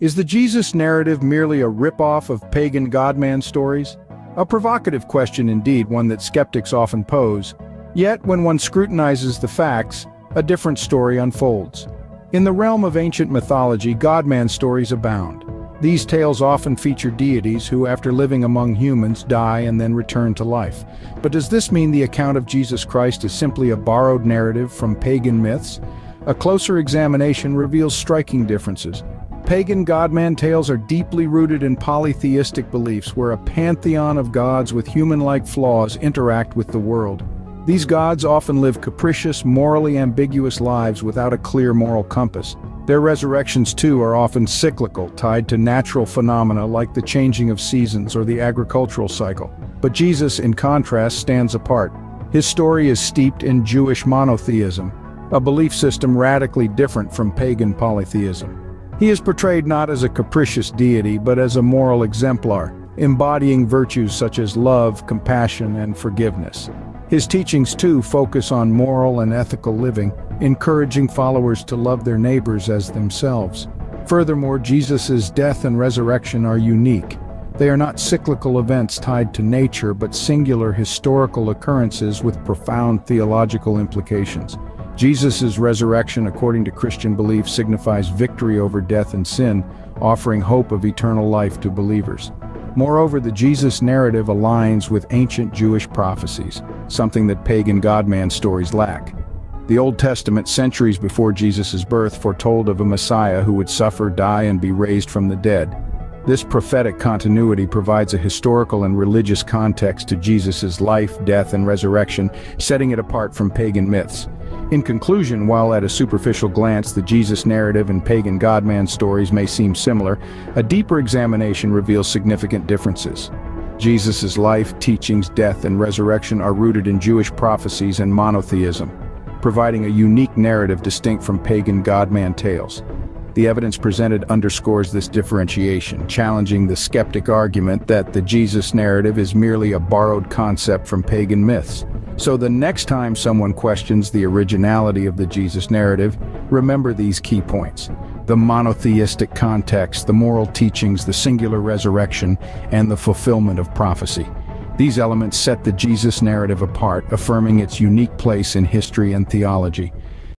Is the Jesus narrative merely a rip-off of pagan godman stories? A provocative question indeed, one that skeptics often pose. Yet, when one scrutinizes the facts, a different story unfolds. In the realm of ancient mythology, godman stories abound. These tales often feature deities who, after living among humans, die and then return to life. But does this mean the account of Jesus Christ is simply a borrowed narrative from pagan myths? A closer examination reveals striking differences. Pagan godman tales are deeply rooted in polytheistic beliefs where a pantheon of gods with human-like flaws interact with the world. These gods often live capricious, morally ambiguous lives without a clear moral compass. Their resurrections, too, are often cyclical, tied to natural phenomena like the changing of seasons or the agricultural cycle. But Jesus, in contrast, stands apart. His story is steeped in Jewish monotheism, a belief system radically different from pagan polytheism. He is portrayed not as a capricious deity, but as a moral exemplar, embodying virtues such as love, compassion, and forgiveness. His teachings, too, focus on moral and ethical living, encouraging followers to love their neighbors as themselves. Furthermore, Jesus' death and resurrection are unique. They are not cyclical events tied to nature, but singular historical occurrences with profound theological implications. Jesus' resurrection, according to Christian belief, signifies victory over death and sin, offering hope of eternal life to believers. Moreover, the Jesus narrative aligns with ancient Jewish prophecies, something that pagan godman stories lack. The Old Testament, centuries before Jesus' birth, foretold of a Messiah who would suffer, die, and be raised from the dead. This prophetic continuity provides a historical and religious context to Jesus' life, death, and resurrection, setting it apart from pagan myths. In conclusion, while at a superficial glance the Jesus narrative and pagan godman stories may seem similar, a deeper examination reveals significant differences. Jesus' life, teachings, death, and resurrection are rooted in Jewish prophecies and monotheism, providing a unique narrative distinct from pagan godman tales. The evidence presented underscores this differentiation, challenging the skeptic argument that the Jesus narrative is merely a borrowed concept from pagan myths. So the next time someone questions the originality of the Jesus narrative, remember these key points: the monotheistic context, the moral teachings, the singular resurrection, and the fulfillment of prophecy. These elements set the Jesus narrative apart, affirming its unique place in history and theology.